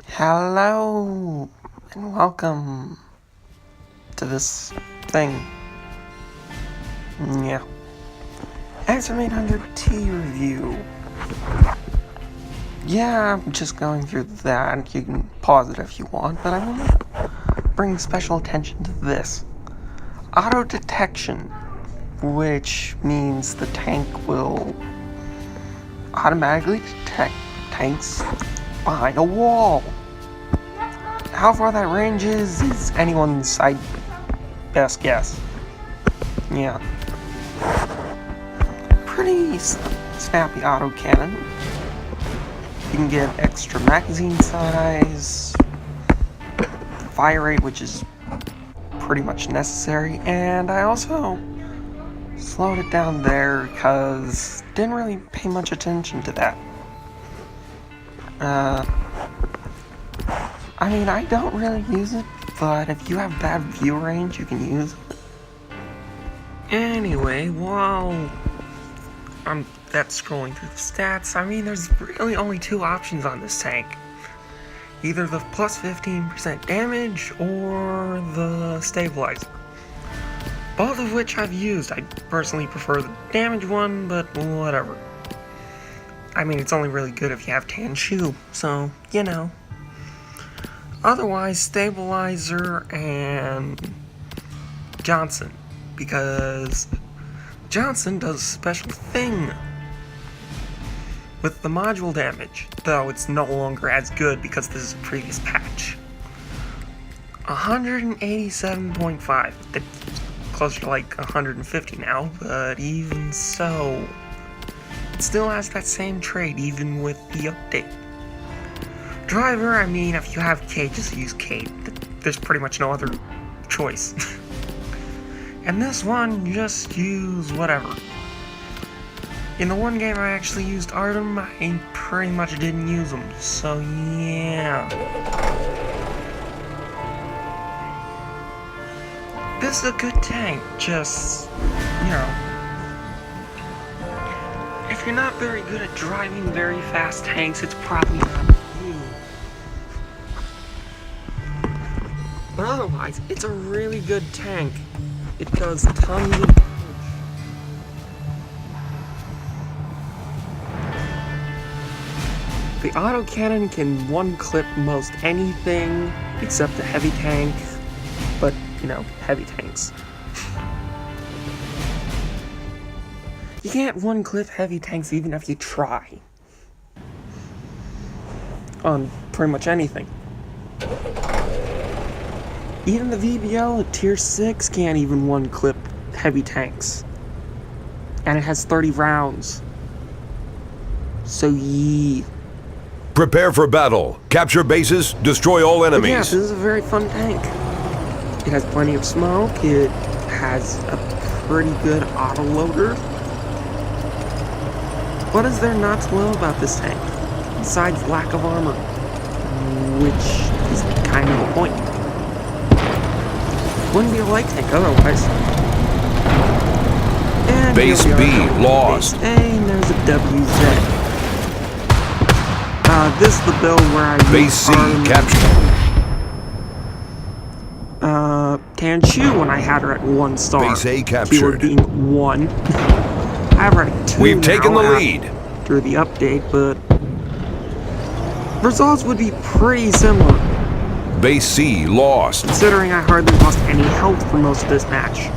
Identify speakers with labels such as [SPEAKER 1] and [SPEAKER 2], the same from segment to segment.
[SPEAKER 1] Hello, and welcome to this thing. Yeah. XM800T review. Yeah, I'm just going through that. You can pause it if you want, but I want to bring special attention to this. Auto detection, which means the tank will automatically detect tanks behind a wall. How far that range is anyone's best guess. Yeah. Pretty snappy autocannon. You can get extra magazine size, fire rate, which is pretty much necessary, and I also slowed it down there because didn't really pay much attention to that. I mean, I don't really use it, but if you have bad view range, you can use it. Anyway, while that's scrolling through the stats, I mean, there's really only two options on this tank. Either the plus 15% damage or the stabilizer. Both of which I've used. I personally prefer the damage one, but whatever. I mean, it's only really good if you have tan shoe, so, you know. Otherwise, stabilizer and Johnson, because Johnson does a special thing with the module damage, though it's no longer as good because this is a previous patch. 187.5, it's closer to like 150 now, but even so, it still has that same trait even with the update. Driver, I mean, if you have K, just use K. There's pretty much no other choice. And this one, just use whatever. In the one game I actually used Artem, I pretty much didn't use them, so yeah. This is a good tank, just, you know. If you're not very good at driving very fast tanks, it's probably not you. But otherwise, it's a really good tank. It does tons of damage. The autocannon can one-clip most anything except a heavy tank, but, you know, heavy tanks. You can't one-clip heavy tanks even if you try. On pretty much anything. Even the VBL at Tier 6 can't even one-clip heavy tanks. And it has 30 rounds. So yee.
[SPEAKER 2] Prepare for battle. Capture bases, destroy all enemies.
[SPEAKER 1] But yeah, this is a very fun tank. It has plenty of smoke, it has a pretty good autoloader. What is there not to love about this tank? Besides lack of armor. Which is kind of the point. Wouldn't be a light tank otherwise. And
[SPEAKER 2] Base B lost.
[SPEAKER 1] Base A, and there's a WZ. This is the build where I
[SPEAKER 2] Base C captured.
[SPEAKER 1] Tanchu when I had her at 1 star.
[SPEAKER 2] Base A captured.
[SPEAKER 1] Keyword being 1. I have her at 2
[SPEAKER 2] We've taken the
[SPEAKER 1] now
[SPEAKER 2] lead.
[SPEAKER 1] After the update, but results would be pretty similar.
[SPEAKER 2] Base C lost.
[SPEAKER 1] Considering I hardly lost any health for most of this match.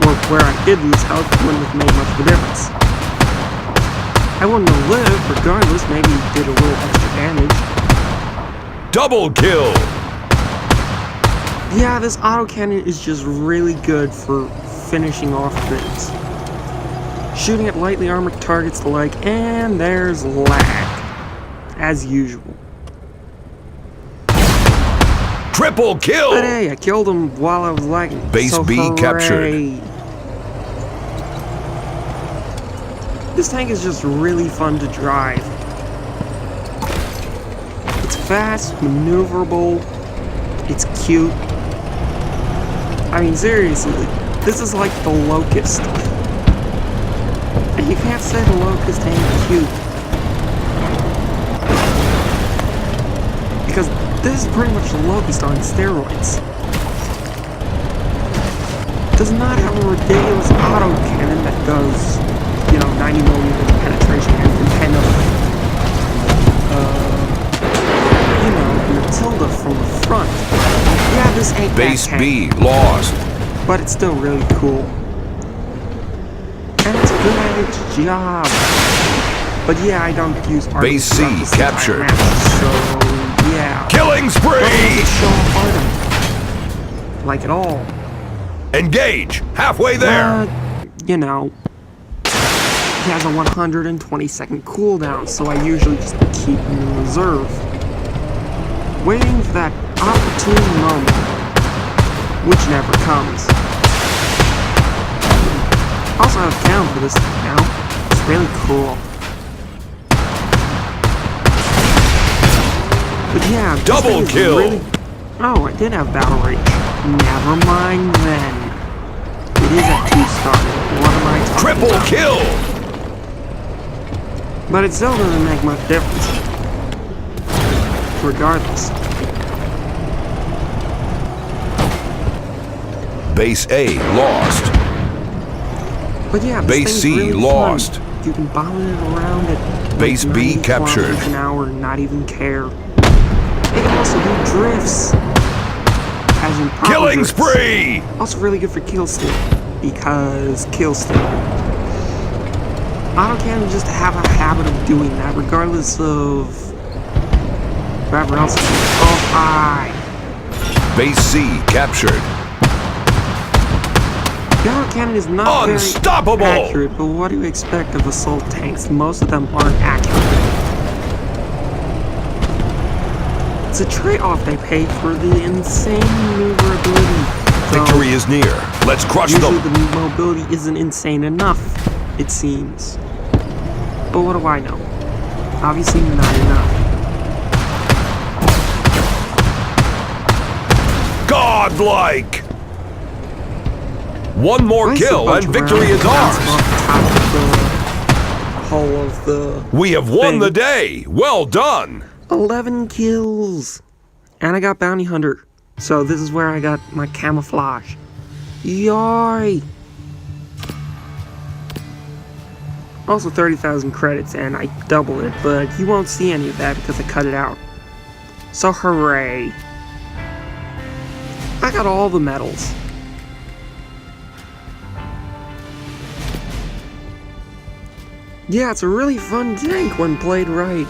[SPEAKER 1] Or where I did lose health wouldn't have made much of a difference. I wouldn't have lived regardless, maybe did a little extra damage.
[SPEAKER 2] Double kill!
[SPEAKER 1] Yeah, this autocannon is just really good for finishing off things. Shooting at lightly armored targets alike, and there's lag. As usual.
[SPEAKER 2] Triple kill!
[SPEAKER 1] But hey, I killed him while I was lagging.
[SPEAKER 2] Base
[SPEAKER 1] so
[SPEAKER 2] B
[SPEAKER 1] hooray.
[SPEAKER 2] captured.
[SPEAKER 1] This tank is just really fun to drive. It's fast, maneuverable, it's cute. I mean, seriously, this is like the Locust. And you can't say the Locust ain't cute. Because this is pretty much the Locust on steroids. Does not have a ridiculous auto cannon that does, 90mm penetration and can pen up, Matilda from the front. Yeah, this ain't
[SPEAKER 2] Base
[SPEAKER 1] that
[SPEAKER 2] B
[SPEAKER 1] tank,
[SPEAKER 2] lost.
[SPEAKER 1] but it's still really cool. And it's good at its job. But yeah, I don't use Artem
[SPEAKER 2] Base C
[SPEAKER 1] throughout this
[SPEAKER 2] captured.
[SPEAKER 1] entire match, so yeah.
[SPEAKER 2] Killing
[SPEAKER 1] Don't
[SPEAKER 2] spree!
[SPEAKER 1] show off Artem. Like at all.
[SPEAKER 2] Engage! Halfway there!
[SPEAKER 1] He has a 120-second cooldown, so I usually just keep him in reserve. Waiting for that opportune moment, which never comes. Also have cam for this thing now. It's really cool. But yeah, this
[SPEAKER 2] Double
[SPEAKER 1] thing is
[SPEAKER 2] kill!
[SPEAKER 1] Really... Oh, I did have battle rage. Never mind then. It is at 2-star. What am I talking
[SPEAKER 2] Triple
[SPEAKER 1] about?
[SPEAKER 2] kill!
[SPEAKER 1] But it still doesn't make much difference. Regardless.
[SPEAKER 2] Base A lost.
[SPEAKER 1] But yeah, this
[SPEAKER 2] Base
[SPEAKER 1] thing's
[SPEAKER 2] C
[SPEAKER 1] really
[SPEAKER 2] lost.
[SPEAKER 1] fun. You can bomb it around at
[SPEAKER 2] Base
[SPEAKER 1] like
[SPEAKER 2] B
[SPEAKER 1] 90
[SPEAKER 2] captured.
[SPEAKER 1] kilometers an hour and not even care. It can also do drifts. As in proper
[SPEAKER 2] Killing
[SPEAKER 1] drifts.
[SPEAKER 2] spree!
[SPEAKER 1] Also really good for kill steal. Because kill steal. Autocannon just have a habit of doing that regardless of whoever else is doing it. Oh, hi!
[SPEAKER 2] Base C captured.
[SPEAKER 1] The autocannon is not
[SPEAKER 2] Unstoppable!
[SPEAKER 1] very accurate, but what do you expect of assault tanks? Most of them aren't accurate. It's a trade-off they pay for the insane maneuverability.
[SPEAKER 2] Victory is near. Let's crush
[SPEAKER 1] Usually
[SPEAKER 2] them.
[SPEAKER 1] the mobility isn't insane enough, it seems. But what do I know? Obviously not enough.
[SPEAKER 2] Godlike! One more
[SPEAKER 1] Why is
[SPEAKER 2] kill
[SPEAKER 1] a bunch
[SPEAKER 2] and
[SPEAKER 1] of
[SPEAKER 2] victory
[SPEAKER 1] rounds
[SPEAKER 2] is
[SPEAKER 1] bouncing
[SPEAKER 2] ours.
[SPEAKER 1] off the top of the hull of the
[SPEAKER 2] We have won
[SPEAKER 1] thing?
[SPEAKER 2] the day. Well done.
[SPEAKER 1] 11 kills! And I got Bounty Hunter. So this is where I got my camouflage. Yay! Also 30,000 credits, and I doubled it, but you won't see any of that because I cut it out. So hooray! I got all the medals. Yeah, it's a really fun tank when played right.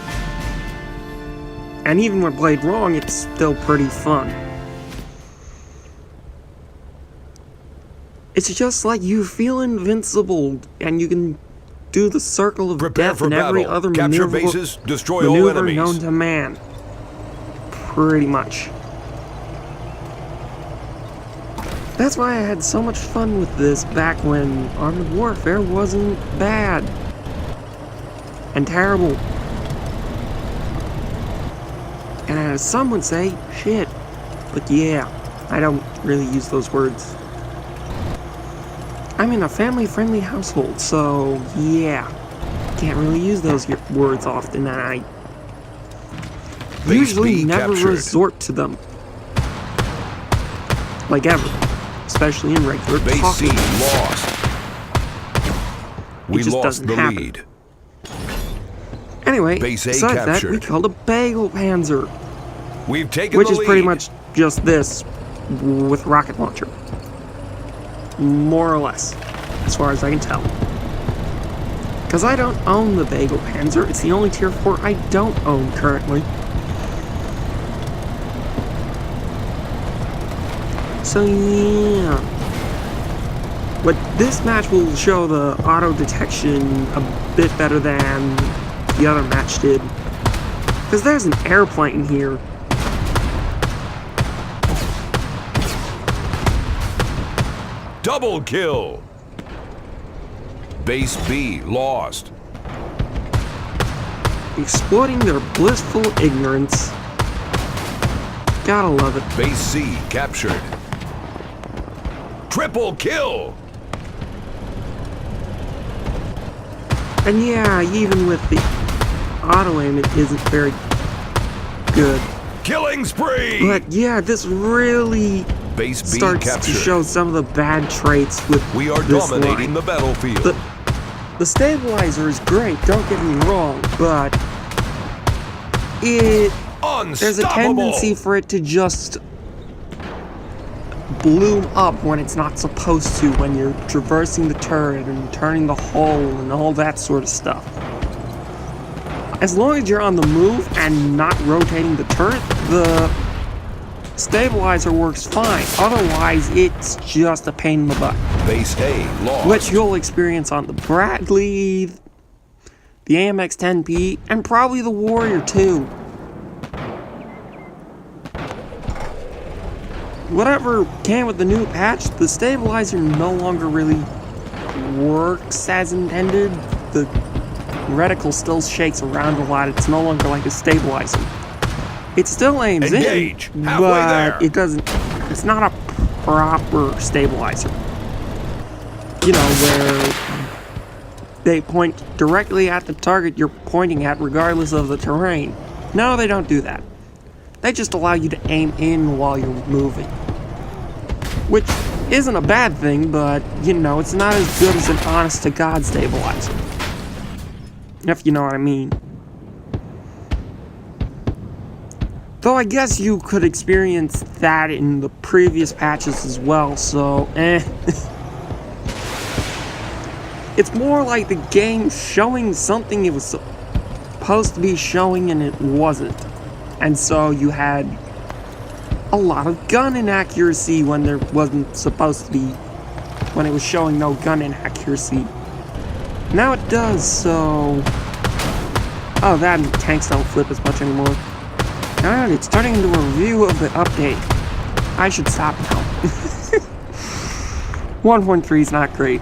[SPEAKER 1] And even when played wrong, it's still pretty fun. It's just like you feel invincible, and you can do the circle of
[SPEAKER 2] Prepare
[SPEAKER 1] death
[SPEAKER 2] for
[SPEAKER 1] and every
[SPEAKER 2] battle.
[SPEAKER 1] other
[SPEAKER 2] Capture
[SPEAKER 1] maneuver,
[SPEAKER 2] bases, destroy all enemies.
[SPEAKER 1] known to man. Pretty much. That's why I had so much fun with this back when Armored Warfare wasn't bad. And terrible. And as some would say, shit. But yeah, I don't really use those words. I'm in a family-friendly household, so yeah. Can't really use those words often, and I
[SPEAKER 2] Base
[SPEAKER 1] usually
[SPEAKER 2] B
[SPEAKER 1] never
[SPEAKER 2] captured.
[SPEAKER 1] resort to them. Like ever. Especially in regular
[SPEAKER 2] Base C
[SPEAKER 1] talking.
[SPEAKER 2] lost. We
[SPEAKER 1] just
[SPEAKER 2] lost
[SPEAKER 1] doesn't
[SPEAKER 2] the
[SPEAKER 1] happen.
[SPEAKER 2] lead.
[SPEAKER 1] Anyway,
[SPEAKER 2] Base A
[SPEAKER 1] besides that, we
[SPEAKER 2] captured.
[SPEAKER 1] killed a Bagel Panzer,
[SPEAKER 2] We've taken
[SPEAKER 1] which
[SPEAKER 2] the
[SPEAKER 1] is
[SPEAKER 2] lead.
[SPEAKER 1] pretty much just this with rocket launcher. More or less, as far as I can tell. Because I don't own the Bagel Panzer, it's the only Tier 4 I don't own currently. So yeah. But this match will show the auto detection a bit better than the other match did. Because there's an airplane here.
[SPEAKER 2] Double kill. Base B lost.
[SPEAKER 1] Exploiting their blissful ignorance. Gotta love it.
[SPEAKER 2] Base C captured. Triple kill.
[SPEAKER 1] And yeah, even with the auto aim, it isn't very good.
[SPEAKER 2] Killing spree!
[SPEAKER 1] But yeah, this really
[SPEAKER 2] Base B
[SPEAKER 1] starts
[SPEAKER 2] captured.
[SPEAKER 1] to show some of the bad traits with
[SPEAKER 2] We are
[SPEAKER 1] this
[SPEAKER 2] dominating
[SPEAKER 1] line.
[SPEAKER 2] the battlefield.
[SPEAKER 1] The stabilizer is great, don't get me wrong, but there's a tendency for it to just bloom up when it's not supposed to, when you're traversing the turret and turning the hull and all that sort of stuff. As long as you're on the move and not rotating the turret, the stabilizer works fine. Otherwise, it's just a pain in the butt.
[SPEAKER 2] Base A lost.
[SPEAKER 1] Which you'll experience on the Bradley, the AMX-10P, and probably the Warrior too. Whatever came with the new patch, the stabilizer no longer really works as intended. The reticle still shakes around a lot. It's no longer like a stabilizer. It still aims
[SPEAKER 2] Engage.
[SPEAKER 1] in,
[SPEAKER 2] Halfway
[SPEAKER 1] but
[SPEAKER 2] there.
[SPEAKER 1] it doesn't. It's not a proper stabilizer. You know, where they point directly at the target you're pointing at, regardless of the terrain. No, they don't do that. They just allow you to aim in while you're moving. Which isn't a bad thing, but, you know, it's not as good as an honest-to-God stabilizer. If you know what I mean. Though I guess you could experience that in the previous patches as well, so, It's more like the game showing something it was supposed to be showing and it wasn't. And so you had a lot of gun inaccuracy when there wasn't supposed to be, when it was showing no gun inaccuracy. Now it does, so... Oh, that and tanks don't flip as much anymore. Alright, it's turning into a review of the update. I should stop now. 1.3 is not great.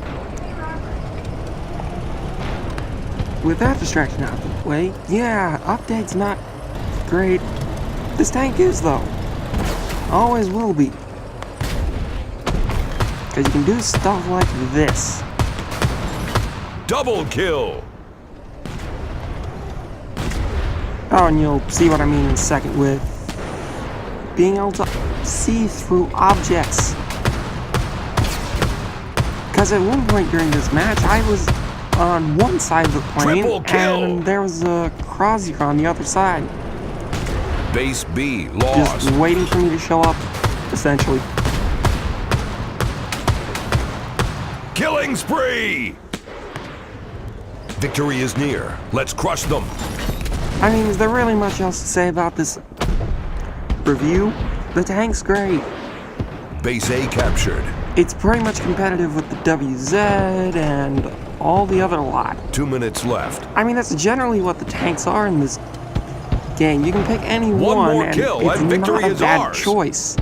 [SPEAKER 1] With that distraction out of the way, yeah, update's not great. This tank is, though. Always will be. Because you can do stuff like this.
[SPEAKER 2] Double kill.
[SPEAKER 1] Oh, and you'll see what I mean in a second with being able to see through objects. Because at one point during this match, I was on one side of the plane, and there was a crosshair on the other side.
[SPEAKER 2] Base B lost.
[SPEAKER 1] Just waiting for me to show up, essentially.
[SPEAKER 2] Killing spree! Victory is near. Let's crush them.
[SPEAKER 1] I mean, is there really much else to say about this review? The tank's great.
[SPEAKER 2] Base A captured.
[SPEAKER 1] It's pretty much competitive with the WZ and all the other lot.
[SPEAKER 2] 2 minutes left.
[SPEAKER 1] I mean, that's generally what the tanks are in this game. You can pick any one,
[SPEAKER 2] more
[SPEAKER 1] and
[SPEAKER 2] kill,
[SPEAKER 1] it's
[SPEAKER 2] and victory
[SPEAKER 1] not a
[SPEAKER 2] is
[SPEAKER 1] bad
[SPEAKER 2] ours.
[SPEAKER 1] choice.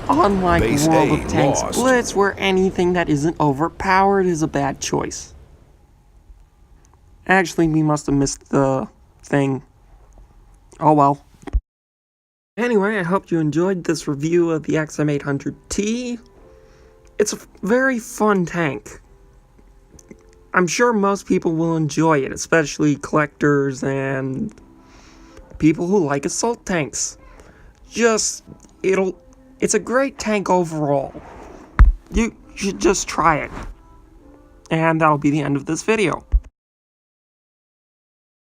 [SPEAKER 1] Unlike
[SPEAKER 2] Base
[SPEAKER 1] World
[SPEAKER 2] A
[SPEAKER 1] of Tanks
[SPEAKER 2] lost.
[SPEAKER 1] Blitz, where anything that isn't overpowered is a bad choice. Actually, we must have missed the thing. Oh well. Anyway, I hope you enjoyed this review of the XM800T. It's a very fun tank. I'm sure most people will enjoy it, especially collectors and people who like assault tanks. It's a great tank overall. You should just try it. And that'll be the end of this video.